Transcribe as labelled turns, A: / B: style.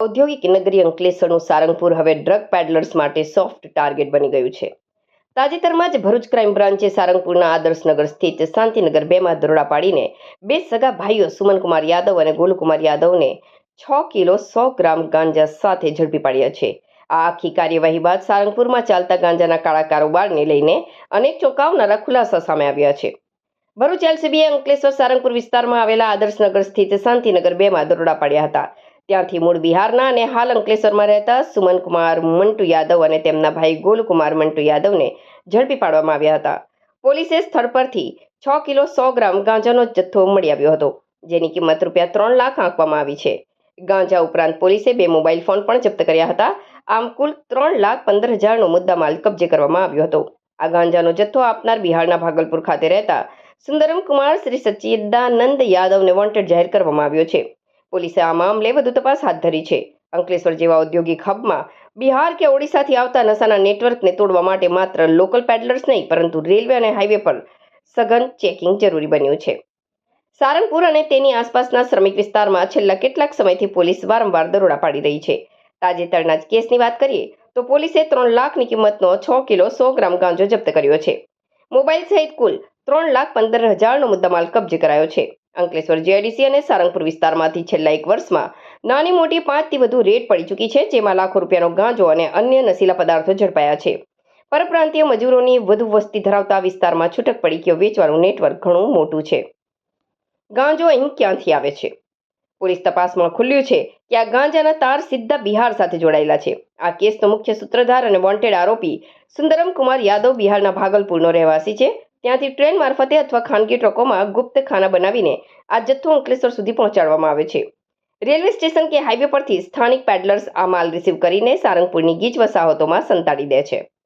A: ઔદ્યોગિક નગરી અંકલેશ્વરનું સારંગપુર હવે ડ્રગ પેડલર્સ માટે સોફ્ટ ટાર્ગેટ બની ગયું છે. તાજેતરમાં જ ભરૂચ ક્રાઇમ બ્રાન્ચે સારંગપુરના આદર્શનગર સ્થિત શાંતિનગર 2માં દરોડા પાડીને બે સગા ભાઈઓ સુમનકુમાર યાદવ અને ગોલુકુમાર યાદવને 6 કિલો 100 ગ્રામ ગાંજા સાથે ઝડપી પાડ્યા છે. આ આખી કાર્યવાહી બાદ સારંગપુરમાં ચાલતા ગાંજાના કાળા કારોબારને લઈને અનેક ચોંકાવનારા ખુલાસા સામે આવ્યા છે. ભરૂચ એલસીબીએ અંકલેશ્વર સારંગપુર વિસ્તારમાં આવેલા આદર્શનગર સ્થિત શાંતિનગર 2માં દરોડા પાડ્યા હતા. ત્યાંથી મૂળ બિહારના અને હાલ અંકલેશ્વરમાં રહેતા સુમનકુમાર મંટુ યાદવ અને તેમના ભાઈ ગોલુકુમાર મંટુ યાદવને ઝડપી પાડવામાં આવ્યા હતા. પોલીસે સ્થળ પરથી 6 કિલો 100 ગ્રામ ગાંજાનો જથ્થો મળી આવ્યો હતો, જેની કિંમત રૂપિયા 3 લાખ આંકવામાં આવી છે. ગાંજા ઉપરાંત પોલીસે 2 મોબાઈલ ફોન પણ જપ્ત કર્યા હતા. આમ કુલ 3,15,000નો મુદ્દામાલ કબજે કરવામાં આવ્યો હતો. આ ગાંજાનો જથ્થો આપનાર બિહારના ભાગલપુર ખાતે રહેતા સુંદરમ કુમાર શ્રી સચ્ચિદાનંદ યાદવને વોન્ટેડ જાહેર કરવામાં આવ્યો છે. પોલીસે આ મામલે વધુ તપાસ હાથ ધરી છે. અંકલેશ્વર જેવા ઔદ્યોગિક હબમાં બિહાર કે ઓડિશાથી આવતા નશાના નેટવર્કને તોડવા માટે માત્ર લોકલ પેડલર્સ નહીં, પરંતુ રેલવે અને હાઈવે પર સઘન ચેકિંગ જરૂરી બન્યું છે. સારંગપુર અને તેની આસપાસના શ્રમિક વિસ્તારમાં છેલ્લા કેટલાક સમયથી પોલીસ વારંવાર દરોડા પાડી રહી છે. તાજેતરના જ કેસની વાત કરીએ તો પોલીસે 3 લાખની કિંમતનો 6 કિલો 100 ગ્રામ ગાંજો જપ્ત કર્યો છે. મોબાઈલ સહિત કુલ 3,15,000નો મુદ્દામાલ કબજે કરાયો છે. અંકલેશ્વર જીઆઈડીસી અને સારંગપુર વિસ્તારમાંથી છેલ્લા 1 વર્ષમાં નાની મોટી 5થી વધુ રેડ પડી ચૂકી છે, જેમાં લાખો રૂપિયાનો ગાંજો અને અન્ય નશીલા પદાર્થો ઝડપાયા છે. પરપ્રાંતીય મજૂરોની વધુ વસ્તી ધરાવતા વિસ્તારમાં છૂટક પડીકીઓ વેચવાનું નેટવર્ક ઘણું મોટું છે. ગાંજો અહીં ક્યાંથી આવે છે? પોલીસ તપાસમાં ખુલ્યું છે કે આ ગાંજાના તાર સીધા બિહાર સાથે જોડાયેલા છે. આ કેસનો મુખ્ય સૂત્રધાર અને વોન્ટેડ આરોપી સુંદરમ કુમાર યાદવ બિહારના ભાગલપુરનો રહેવાસી છે. ત્યાંથી ટ્રેન મારફતે અથવા ખાનગી ટ્રકોમાં ગુપ્ત ખાના બનાવીને આ જથ્થો અંકલેશ્વર સુધી પહોંચાડવામાં આવે છે. રેલવે સ્ટેશન કે હાઈવે પરથી સ્થાનિક પેડલર્સ આ માલ રિસીવ કરીને સારંગપુરની ગીચ વસાહતોમાં સંતાડી દે છે.